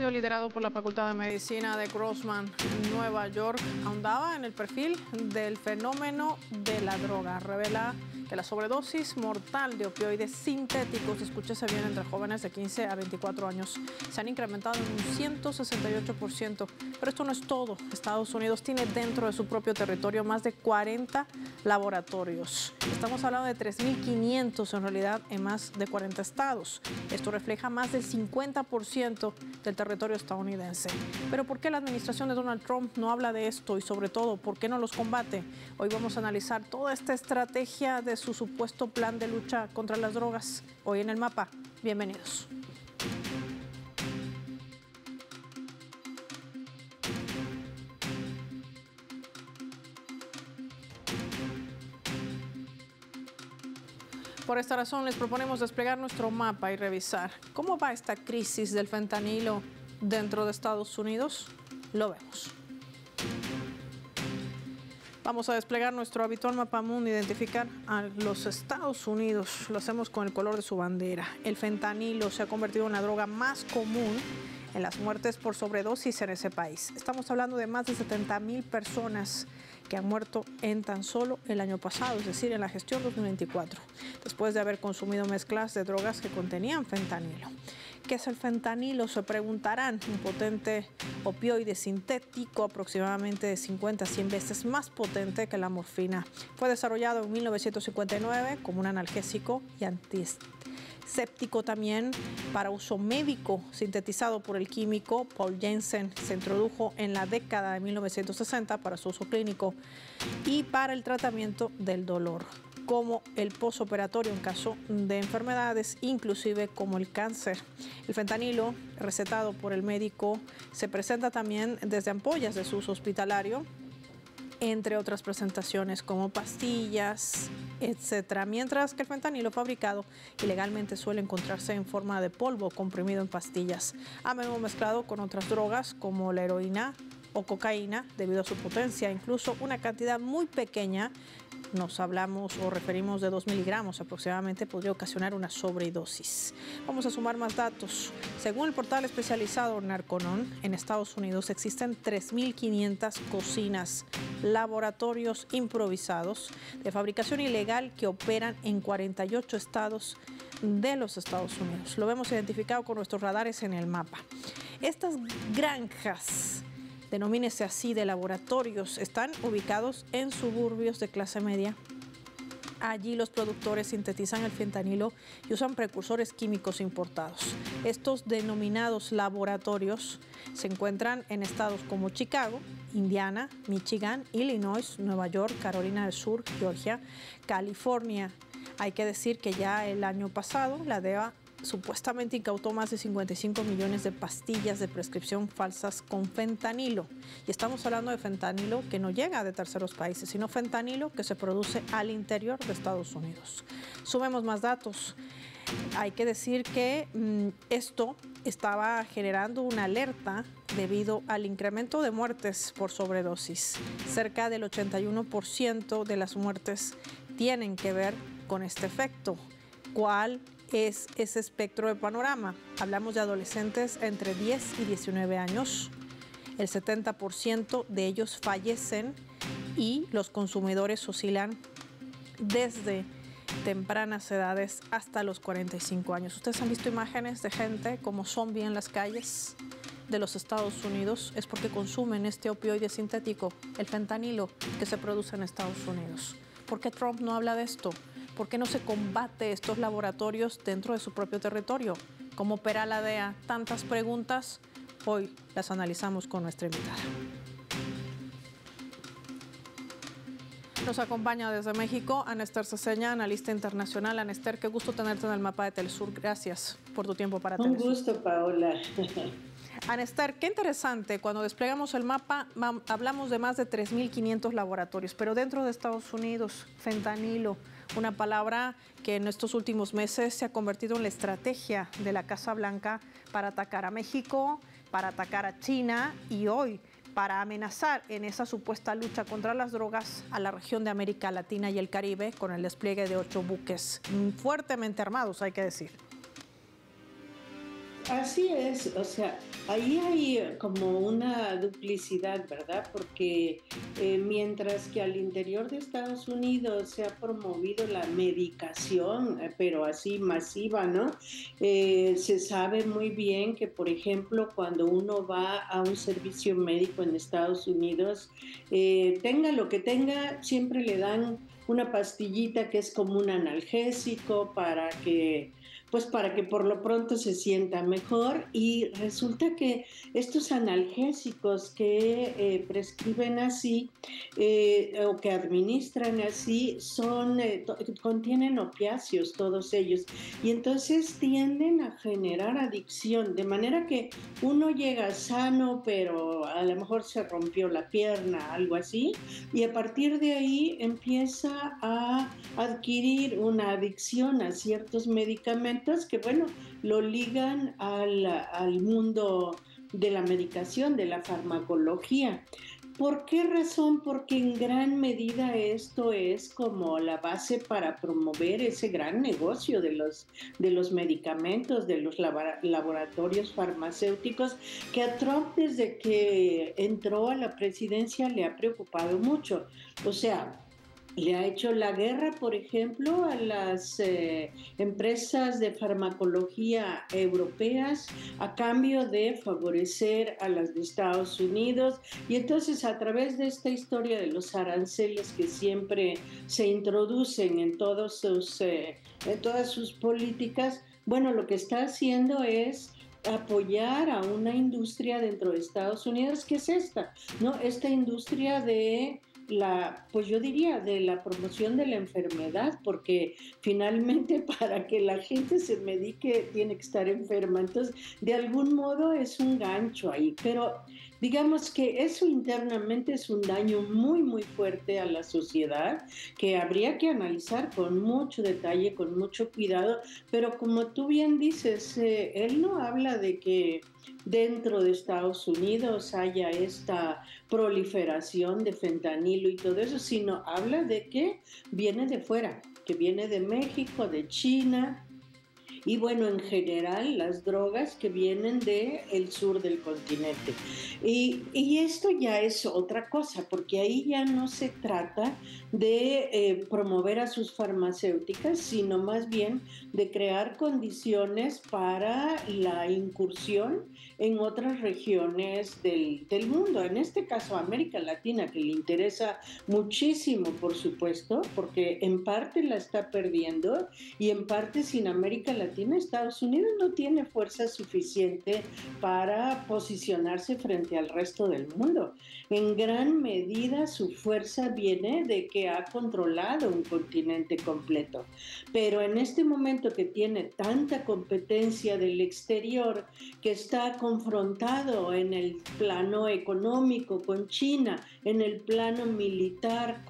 estudio liderado por la Facultad de Medicina de Grossman, Nueva York, ahondaba en el perfil del fenómeno de la droga. Revela que la sobredosis mortal de opioides sintéticos, escúchese bien, entre jóvenes de 15 a 24 años, se han incrementado en un 168%. Pero esto no es todo. Estados Unidos tiene dentro de su propio territorio más de 40 laboratorios. Estamos hablando de 3.500 en realidad en más de 40 estados. Esto refleja más del 50% del territorio estadounidense. Pero ¿por qué la administración de Donald Trump no habla de esto y sobre todo por qué no los combate? Hoy vamos a analizar toda esta estrategia de su supuesto plan de lucha contra las drogas. Hoy en El Mapa. Bienvenidos. Por esta razón les proponemos desplegar nuestro mapa y revisar cómo va esta crisis del fentanilo dentro de Estados Unidos. Lo vemos. Vamos a desplegar nuestro habitual mapa mundo, identificar a los Estados Unidos. Lo hacemos con el color de su bandera. El fentanilo se ha convertido en la droga más común en las muertes por sobredosis en ese país. Estamos hablando de más de 70,000 personas que han muerto en tan solo el año pasado, es decir, en la gestión 2024, después de haber consumido mezclas de drogas que contenían fentanilo. ¿Qué es el fentanilo? Se preguntarán. Un potente opioide sintético, aproximadamente de 50 a 100 veces más potente que la morfina. Fue desarrollado en 1959 como un analgésico y antiséptico también para uso médico, sintetizado por el químico Paul Janssen. Se introdujo en la década de 1960 para su uso clínico y para el tratamiento del dolor, como el posoperatorio en caso de enfermedades, inclusive como el cáncer. El fentanilo, recetado por el médico, se presenta también desde ampollas de su uso hospitalario, entre otras presentaciones como pastillas, etcétera. Mientras que el fentanilo fabricado ilegalmente suele encontrarse en forma de polvo comprimido en pastillas, a menudo mezclado con otras drogas como la heroína o cocaína debido a su potencia, incluso una cantidad muy pequeña. Nos hablamos o referimos de 2 miligramos aproximadamente, podría ocasionar una sobredosis. Vamos a sumar más datos. Según el portal especializado Narconon, en Estados Unidos existen 3.500 cocinas, laboratorios improvisados de fabricación ilegal que operan en 48 estados de los Estados Unidos. Lo vemos identificado con nuestros radares en el mapa. Estas granjas, denomínese así, de laboratorios, están ubicados en suburbios de clase media. Allí los productores sintetizan el fentanilo y usan precursores químicos importados. Estos denominados laboratorios se encuentran en estados como Chicago, Indiana, Michigan, Illinois, Nueva York, Carolina del Sur, Georgia, California. Hay que decir que ya el año pasado la DEA supuestamente incautó más de 55 millones de pastillas de prescripción falsas con fentanilo. Y estamos hablando de fentanilo que no llega de terceros países, sino fentanilo que se produce al interior de Estados Unidos. Sumemos más datos. Hay que decir que esto estaba generando una alerta debido al incremento de muertes por sobredosis. Cerca del 81% de las muertes tienen que ver con este efecto. ¿Cuál es ese espectro de panorama? Hablamos de adolescentes entre 10 y 19 años. El 70% de ellos fallecen y los consumidores oscilan desde tempranas edades hasta los 45 años. Ustedes han visto imágenes de gente como zombie en las calles de los Estados Unidos. Es porque consumen este opioide sintético, el fentanilo, que se produce en Estados Unidos. ¿Por qué Trump no habla de esto? ¿Por qué no se combate estos laboratorios dentro de su propio territorio? ¿Cómo opera la DEA? Tantas preguntas, hoy las analizamos con nuestra invitada. Nos acompaña desde México Anester Ceseña, analista internacional. Anester, qué gusto tenerte en el mapa de Telesur. Gracias por tu tiempo para Telesur. Un gusto, Paola. Anester, qué interesante, cuando desplegamos el mapa hablamos de más de 3.500 laboratorios, pero dentro de Estados Unidos, fentanilo, una palabra que en estos últimos meses se ha convertido en la estrategia de la Casa Blanca para atacar a México, para atacar a China y hoy para amenazar en esa supuesta lucha contra las drogas a la región de América Latina y el Caribe con el despliegue de 8 buques fuertemente armados, hay que decir. Así es, o sea, ahí hay como una duplicidad, ¿verdad? Porque mientras que al interior de Estados Unidos se ha promovido la medicación, pero así masiva, ¿no? Se sabe muy bien que, por ejemplo, cuando uno va a un servicio médico en Estados Unidos, tenga lo que tenga, siempre le dan una pastillita que es como un analgésico para que por lo pronto se sienta mejor, y resulta que estos analgésicos que prescriben así o que administran así contienen opiáceos todos ellos, y entonces tienden a generar adicción, de manera que uno llega sano pero a lo mejor se rompió la pierna, algo así, y a partir de ahí empieza a adquirir una adicción a ciertos medicamentos que, bueno, lo ligan al mundo de la medicación, de la farmacología. ¿Por qué razón? Porque en gran medida esto es como la base para promover ese gran negocio de los medicamentos, de los laboratorios farmacéuticos, que a Trump desde que entró a la presidencia le ha preocupado mucho. O sea, le ha hecho la guerra, por ejemplo, a las empresas de farmacología europeas a cambio de favorecer a las de Estados Unidos. Y entonces, a través de esta historia de los aranceles que siempre se introducen en todas sus políticas, bueno, lo que está haciendo es apoyar a una industria dentro de Estados Unidos, que es esta, ¿no? Esta industria de pues yo diría, de la promoción de la enfermedad, porque finalmente para que la gente se medique tiene que estar enferma. Entonces, de algún modo es un gancho ahí, pero digamos que eso internamente es un daño muy, muy fuerte a la sociedad, que habría que analizar con mucho detalle, con mucho cuidado, pero como tú bien dices, él no habla de que dentro de Estados Unidos haya esta proliferación de fentanilo y todo eso, sino habla de que viene de fuera, que viene de México, de China, y bueno, en general las drogas que vienen del sur del continente. Y esto ya es otra cosa, porque ahí ya no se trata de promover a sus farmacéuticas, sino más bien de crear condiciones para la incursión en otras regiones del mundo, en este caso América Latina, que le interesa muchísimo, por supuesto, porque en parte la está perdiendo, y en parte sin América Latina Estados Unidos no tiene fuerza suficiente para posicionarse frente al resto del mundo. En gran medida su fuerza viene de que ha controlado un continente completo, pero en este momento que tiene tanta competencia del exterior, que está confrontado en el plano económico con China, en el plano militar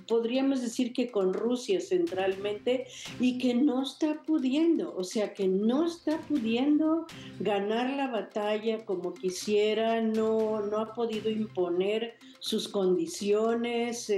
podríamos decir que con Rusia centralmente, y que no está pudiendo, o sea, que no está pudiendo ganar la batalla como quisiera, no ha podido imponer sus condiciones,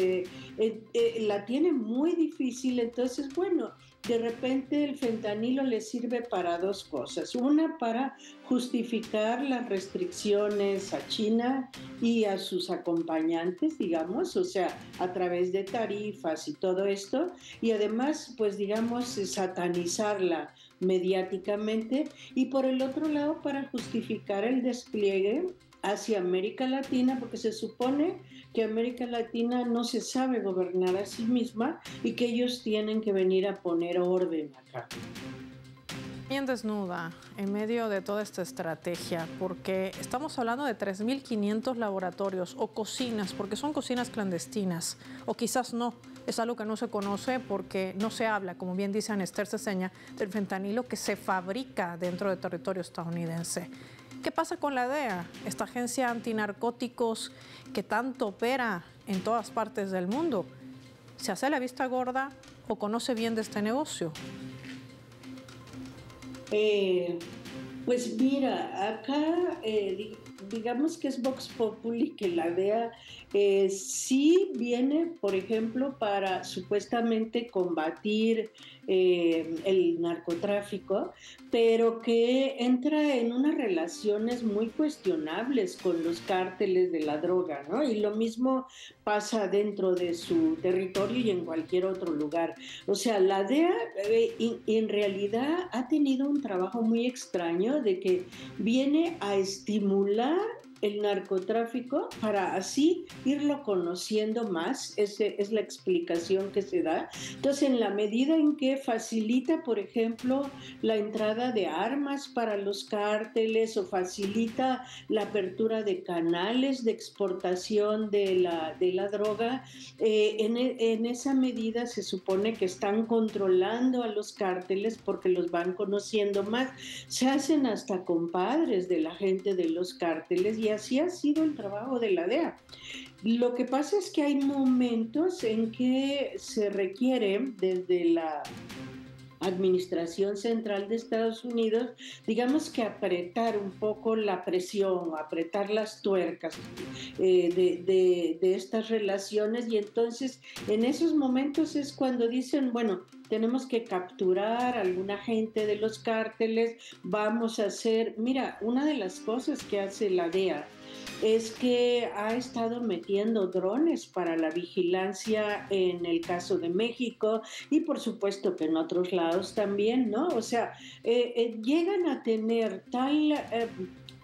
la tiene muy difícil. Entonces, bueno, de repente el fentanilo le sirve para dos cosas. Una, para justificar las restricciones a China y a sus acompañantes, digamos, o sea, a través de tarifas y todo esto, y además, pues digamos, satanizarla mediáticamente, y por el otro lado, para justificar el despliegue hacia América Latina, porque se supone que América Latina no se sabe gobernar a sí misma y que ellos tienen que venir a poner orden acá. Bien desnuda en medio de toda esta estrategia, porque estamos hablando de 3.500 laboratorios o cocinas, porque son cocinas clandestinas, o quizás no, es algo que no se conoce porque no se habla, como bien dice Esther Ceseña, del fentanilo que se fabrica dentro del territorio estadounidense. ¿Qué pasa con la DEA, esta agencia antinarcóticos que tanto opera en todas partes del mundo? ¿Se hace la vista gorda o conoce bien de este negocio? Pues mira, acá digamos que es Vox Populi que la DEA sí viene, por ejemplo, para supuestamente combatir el narcotráfico, pero que entra en unas relaciones muy cuestionables con los cárteles de la droga, ¿no? Y lo mismo pasa dentro de su territorio y en cualquier otro lugar. O sea, la DEA en realidad ha tenido un trabajo muy extraño de que viene a estimular el narcotráfico para así irlo conociendo más. Esa es la explicación que se da. Entonces, en la medida en que facilita, por ejemplo, la entrada de armas para los cárteles o facilita la apertura de canales de exportación de la droga, en esa medida se supone que están controlando a los cárteles porque los van conociendo más. Se hacen hasta compadres de la gente de los cárteles y así ha sido el trabajo de la DEA. Lo que pasa es que hay momentos en que se requiere desde la Administración Central de Estados Unidos, digamos que apretar un poco la presión, apretar las tuercas de estas relaciones, y entonces en esos momentos es cuando dicen, bueno, tenemos que capturar a alguna gente de los cárteles, vamos a hacer, mira, una de las cosas que hace la DEA es que ha estado metiendo drones para la vigilancia en el caso de México y por supuesto que en otros lados también, ¿no? O sea, llegan a tener tal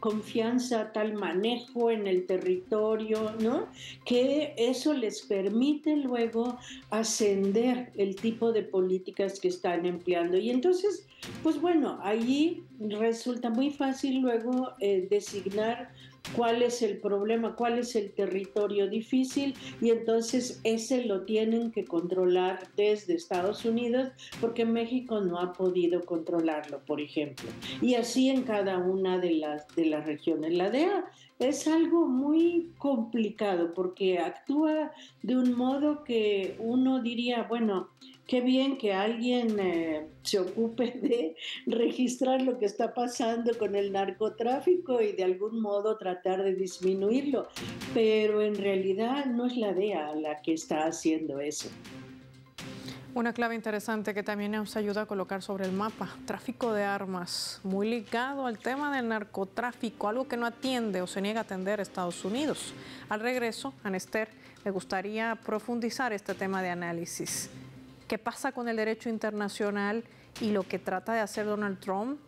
confianza, tal manejo en el territorio, ¿no? Que eso les permite luego ascender el tipo de políticas que están empleando. Y entonces, pues bueno, allí resulta muy fácil luego designar cuál es el problema, cuál es el territorio difícil, y entonces ese lo tienen que controlar desde Estados Unidos porque México no ha podido controlarlo, por ejemplo. Y así en cada una de las regiones. La DEA es algo muy complicado porque actúa de un modo que uno diría, bueno, qué bien que alguien se ocupe de registrar lo que está pasando con el narcotráfico y de algún modo tratar de disminuirlo, pero en realidad no es la DEA la que está haciendo eso. Una clave interesante que también nos ayuda a colocar sobre el mapa: tráfico de armas, muy ligado al tema del narcotráfico, algo que no atiende o se niega a atender Estados Unidos. Al regreso, Anester, me gustaría profundizar este tema de análisis. ¿Qué pasa con el derecho internacional y lo que trata de hacer Donald Trump?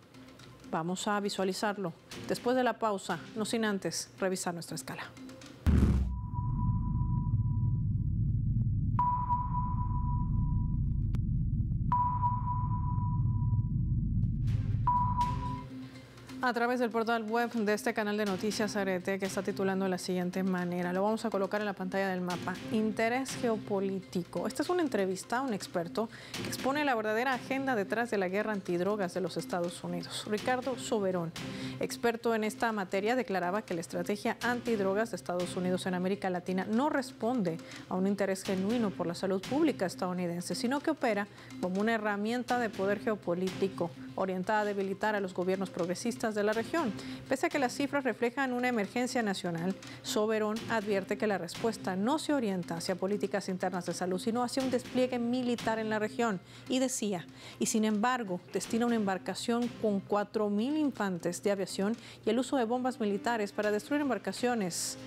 Vamos a visualizarlo después de la pausa, no sin antes revisar nuestra escala. A través del portal web de este canal de noticias Arete, que está titulando de la siguiente manera, lo vamos a colocar en la pantalla del mapa: interés geopolítico. Esta es una entrevista a un experto que expone la verdadera agenda detrás de la guerra antidrogas de los Estados Unidos. Ricardo Soberón, experto en esta materia, declaraba que la estrategia antidrogas de Estados Unidos en América Latina no responde a un interés genuino por la salud pública estadounidense, sino que opera como una herramienta de poder geopolítico orientada a debilitar a los gobiernos progresistas de la región. Pese a que las cifras reflejan una emergencia nacional, Soberón advierte que la respuesta no se orienta hacia políticas internas de salud, sino hacia un despliegue militar en la región. Y decía, y sin embargo, destina una embarcación con 4.000 infantes de aviación y el uso de bombas militares para destruir embarcaciones.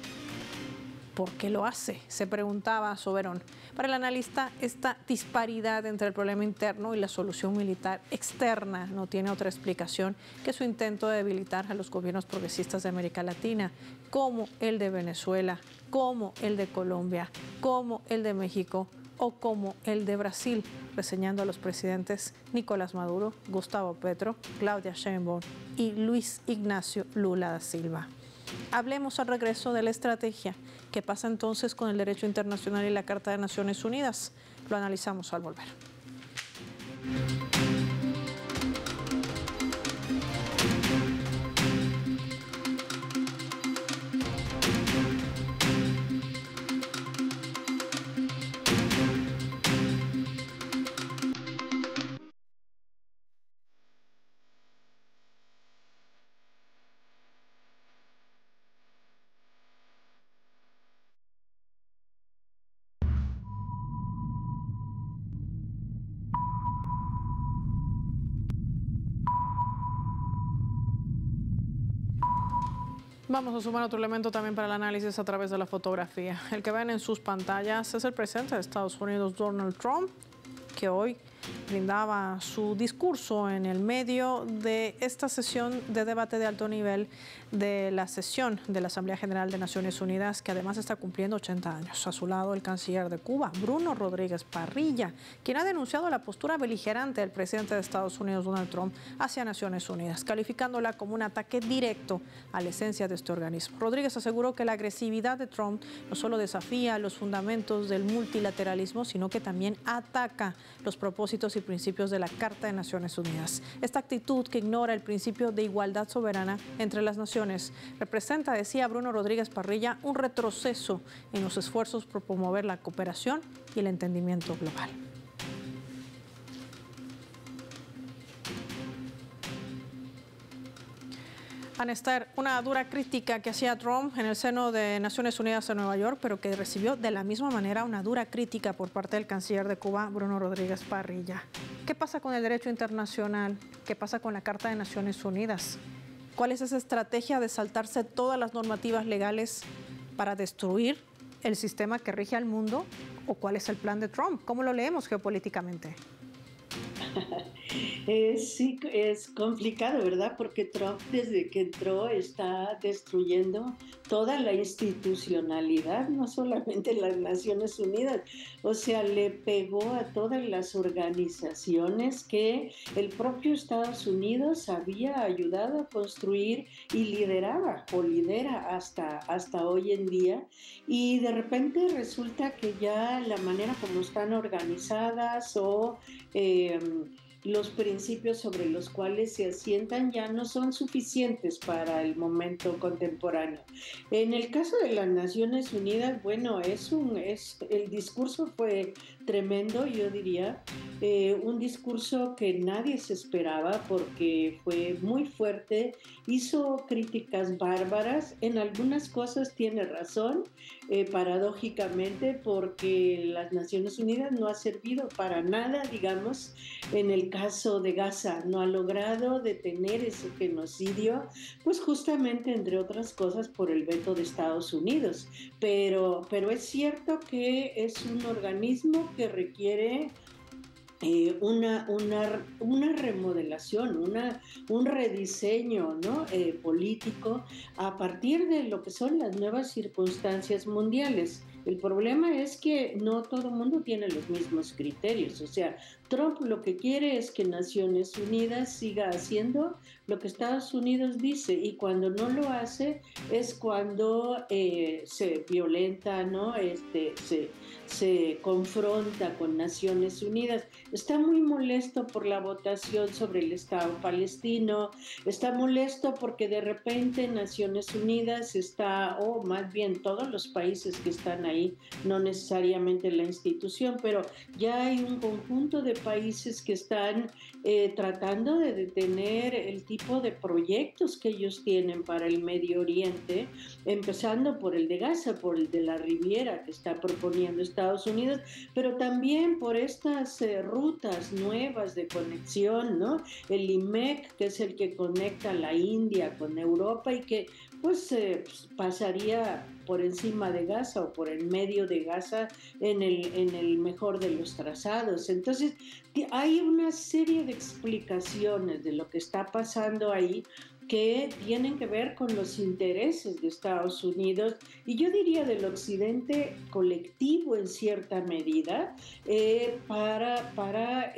¿Por qué lo hace?, se preguntaba Soberón. Para el analista, esta disparidad entre el problema interno y la solución militar externa no tiene otra explicación que su intento de debilitar a los gobiernos progresistas de América Latina, como el de Venezuela, como el de Colombia, como el de México o como el de Brasil, reseñando a los presidentes Nicolás Maduro, Gustavo Petro, Claudia Sheinbaum y Luis Ignacio Lula da Silva. Hablemos al regreso de la estrategia. ¿Qué pasa entonces con el derecho internacional y la Carta de Naciones Unidas? Lo analizamos al volver. Vamos a sumar otro elemento también para el análisis a través de la fotografía. El que ven en sus pantallas es el presidente de Estados Unidos, Donald Trump, que hoy brindaba su discurso en el medio de esta sesión de debate de alto nivel de la sesión de la Asamblea General de Naciones Unidas, que además está cumpliendo 80 años. A su lado, el canciller de Cuba, Bruno Rodríguez Parrilla, quien ha denunciado la postura beligerante del presidente de Estados Unidos, Donald Trump, hacia Naciones Unidas, calificándola como un ataque directo a la esencia de este organismo. Rodríguez aseguró que la agresividad de Trump no solo desafía los fundamentos del multilateralismo, sino que también ataca los propósitos y principios de la Carta de Naciones Unidas. Esta actitud, que ignora el principio de igualdad soberana entre las naciones, representa, decía Bruno Rodríguez Parrilla, un retroceso en los esfuerzos por promover la cooperación y el entendimiento global. Ana Esther, una dura crítica que hacía Trump en el seno de Naciones Unidas en Nueva York, pero que recibió de la misma manera una dura crítica por parte del canciller de Cuba, Bruno Rodríguez Parrilla. ¿Qué pasa con el derecho internacional? ¿Qué pasa con la Carta de Naciones Unidas? ¿Cuál es esa estrategia de saltarse todas las normativas legales para destruir el sistema que rige al mundo? ¿O cuál es el plan de Trump? ¿Cómo lo leemos geopolíticamente? Sí, es complicado, ¿verdad? Porque Trump, desde que entró, está destruyendo toda la institucionalidad, no solamente las Naciones Unidas. O sea, le pegó a todas las organizaciones que el propio Estados Unidos había ayudado a construir y lideraba o lidera hasta hoy en día. Y de repente resulta que ya la manera como están organizadas o los principios sobre los cuales se asientan ya no son suficientes para el momento contemporáneo. En el caso de las Naciones Unidas, bueno, el discurso fue tremendo, yo diría, un discurso que nadie se esperaba porque fue muy fuerte, hizo críticas bárbaras, en algunas cosas tiene razón, paradójicamente, porque las Naciones Unidas no ha servido para nada, digamos, en el caso de Gaza, no ha logrado detener ese genocidio, pues justamente, entre otras cosas, por el veto de Estados Unidos. Pero es cierto que es un organismo que requiere una remodelación, un rediseño, ¿no? Político a partir de lo que son las nuevas circunstancias mundiales. El problema es que no todo el mundo tiene los mismos criterios. O sea, Trump lo que quiere es que Naciones Unidas siga haciendo lo que Estados Unidos dice, y cuando no lo hace es cuando se violenta, ¿no? Se confronta con Naciones Unidas. Está muy molesto por la votación sobre el Estado palestino, está molesto porque de repente Naciones Unidas está, o más bien todos los países que están ahí, no necesariamente la institución, pero ya hay un conjunto de países que están tratando de detener el tipo de proyectos que ellos tienen para el Medio Oriente, empezando por el de Gaza, por el de la Riviera que está proponiendo Estados Unidos, pero también por estas rutas nuevas de conexión, ¿no? El IMEC, que es el que conecta la India con Europa y que pues pasaría por encima de Gaza o por el medio de Gaza en el mejor de los trazados. Entonces, hay una serie de explicaciones de lo que está pasando ahí que tienen que ver con los intereses de Estados Unidos y yo diría del occidente colectivo en cierta medida para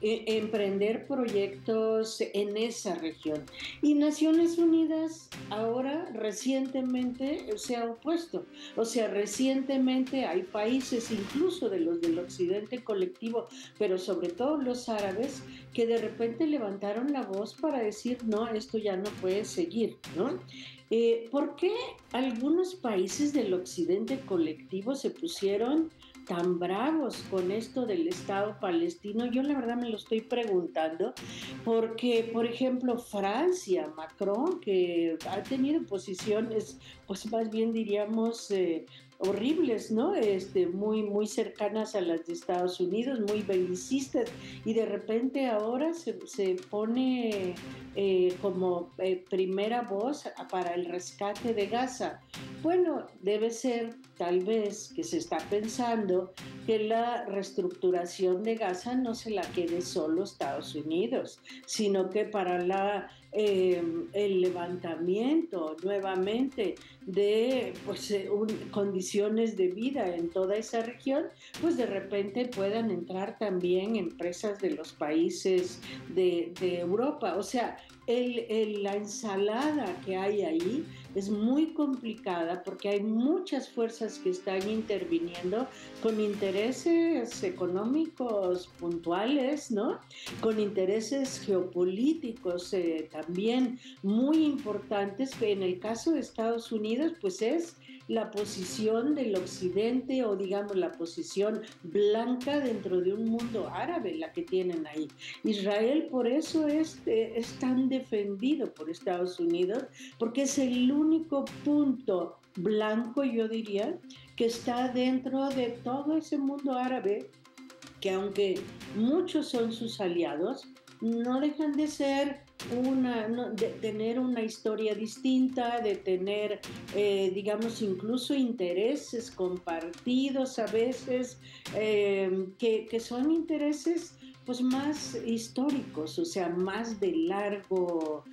emprender proyectos en esa región. Y Naciones Unidas ahora recientemente se ha opuesto. O sea, recientemente hay países, incluso de los del occidente colectivo, pero sobre todo los árabes, que de repente levantaron la voz para decir, no, esto ya no puede seguir, ¿no? ¿Por qué algunos países del occidente colectivo se pusieron tan bravos con esto del Estado palestino? Yo la verdad me lo estoy preguntando, porque, por ejemplo, Francia, Macron, que ha tenido posiciones, pues más bien diríamos, horribles, ¿no? Muy cercanas a las de Estados Unidos, muy belicistas, y de repente ahora se pone como primera voz para el rescate de Gaza. Bueno, debe ser tal vez que se está pensando que la reestructuración de Gaza no se la quede solo Estados Unidos, sino que para el levantamiento nuevamente de condiciones de vida en toda esa región, pues de repente puedan entrar también empresas de los países de Europa. O sea, la ensalada que hay ahí es muy complicada porque hay muchas fuerzas que están interviniendo con intereses económicos puntuales, ¿no? Con intereses geopolíticos también muy importantes. En el caso de Estados Unidos, pues es la posición del occidente, o digamos la posición blanca dentro de un mundo árabe la que tienen ahí. Israel por eso es tan defendido por Estados Unidos, porque es el único punto blanco, yo diría, que está dentro de todo ese mundo árabe, que aunque muchos son sus aliados, no dejan de ser de tener una historia distinta, de tener, digamos, incluso intereses compartidos a veces, que son intereses pues más históricos, o sea, más de largo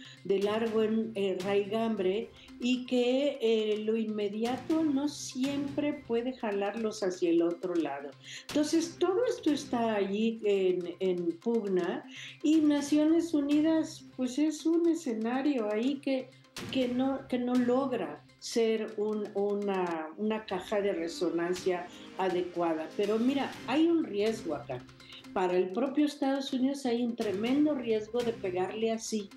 raigambre, y que lo inmediato no siempre puede jalarlos hacia el otro lado. Entonces, todo esto está allí en pugna, y Naciones Unidas pues es un escenario ahí que no logra ser una caja de resonancia adecuada. Pero mira, hay un riesgo acá. Para el propio Estados Unidos hay un tremendo riesgo de pegarle así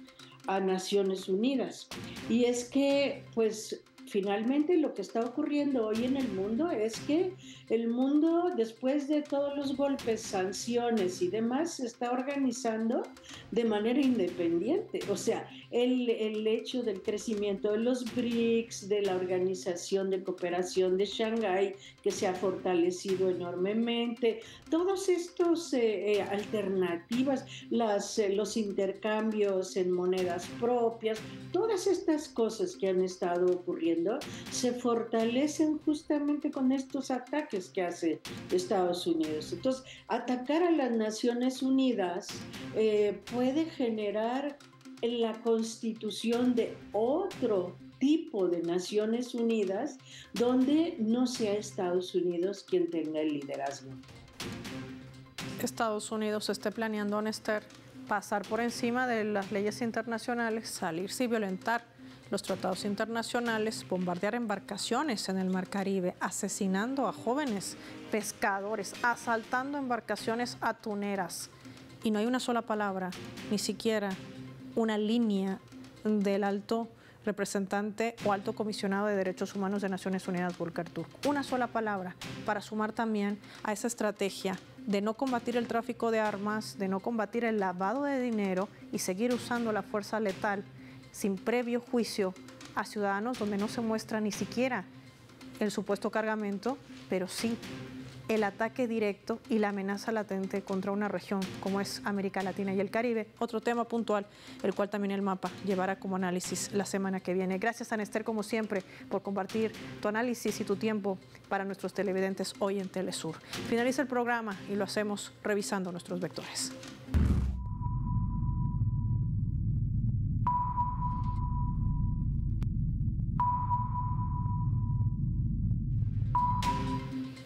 a Naciones Unidas. Y es que, pues, finalmente lo que está ocurriendo hoy en el mundo es que el mundo, después de todos los golpes, sanciones y demás, se está organizando de manera independiente. O sea, el hecho del crecimiento de los BRICS, de la Organización de Cooperación de Shanghái, que se ha fortalecido enormemente, todas estas alternativas, los intercambios en monedas propias, todas estas cosas que han estado ocurriendo, se fortalecen justamente con estos ataques que hace Estados Unidos. Entonces, atacar a las Naciones Unidas puede generar la constitución de otro tipo de Naciones Unidas donde no sea Estados Unidos quien tenga el liderazgo. Estados Unidos esté planeando, Néstor, pasar por encima de las leyes internacionales, salirse y violentar los tratados internacionales, bombardear embarcaciones en el Mar Caribe, asesinando a jóvenes pescadores, asaltando embarcaciones atuneras. Y no hay una sola palabra, ni siquiera una línea del alto representante o alto comisionado de Derechos Humanos de Naciones Unidas, Volker Turk. Una sola palabra para sumar también a esa estrategia de no combatir el tráfico de armas, de no combatir el lavado de dinero y seguir usando la fuerza letal sin previo juicio a ciudadanos donde no se muestra ni siquiera el supuesto cargamento, pero sí el ataque directo y la amenaza latente contra una región como es América Latina y el Caribe. Otro tema puntual, el cual también el mapa llevará como análisis la semana que viene. Gracias, Néstor, como siempre, por compartir tu análisis y tu tiempo para nuestros televidentes hoy en Telesur. Finaliza el programa y lo hacemos revisando nuestros vectores.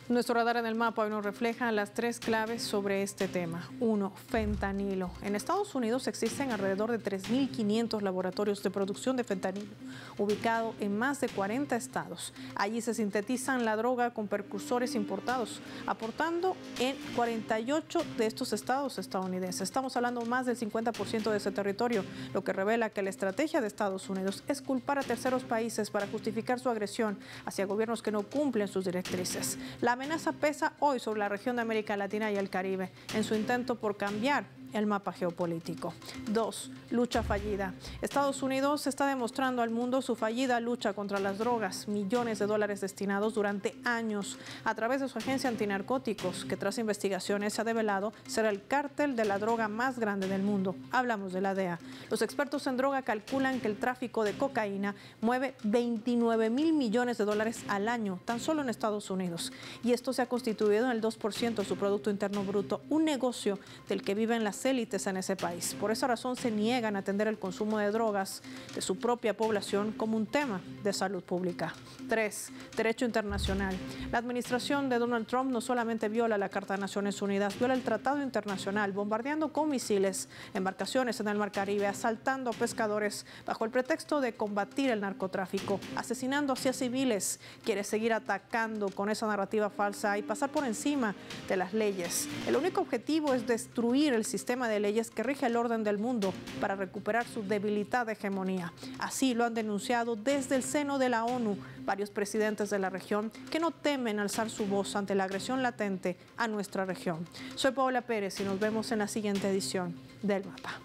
Nuestro radar en el mapa hoy nos refleja las tres claves sobre este tema. 1. Fentanilo. En Estados Unidos existen alrededor de 3.500 laboratorios de producción de fentanilo, ubicado en más de 40 estados. Allí se sintetizan la droga con precursores importados, aportando en 48 de estos estados estadounidenses. Estamos hablando más del 50% de ese territorio, lo que revela que la estrategia de Estados Unidos es culpar a terceros países para justificar su agresión hacia gobiernos que no cumplen sus directrices. La amenaza pesa hoy sobre la región de América Latina y el Caribe en su intento por cambiar el mapa geopolítico. 2. Lucha fallida. Estados Unidos está demostrando al mundo su fallida lucha contra las drogas. Millones de dólares destinados durante años a través de su agencia antinarcóticos, que tras investigaciones se ha develado ser el cártel de la droga más grande del mundo. Hablamos de la DEA. Los expertos en droga calculan que el tráfico de cocaína mueve 29.000 millones de dólares al año, tan solo en Estados Unidos. Y esto se ha constituido en el 2% de su Producto Interno Bruto, un negocio del que viven las élites en ese país. Por esa razón se niegan a atender el consumo de drogas de su propia población como un tema de salud pública. 3. Derecho internacional. La administración de Donald Trump no solamente viola la Carta de Naciones Unidas, viola el Tratado Internacional, bombardeando con misiles embarcaciones en el Mar Caribe, asaltando a pescadores bajo el pretexto de combatir el narcotráfico, asesinando así a civiles. Quiere seguir atacando con esa narrativa falsa y pasar por encima de las leyes. El único objetivo es destruir el sistema de leyes que rige el orden del mundo para recuperar su debilitada hegemonía. Así lo han denunciado desde el seno de la ONU varios presidentes de la región que no temen alzar su voz ante la agresión latente a nuestra región. Soy Paola Pérez y nos vemos en la siguiente edición del Mapa.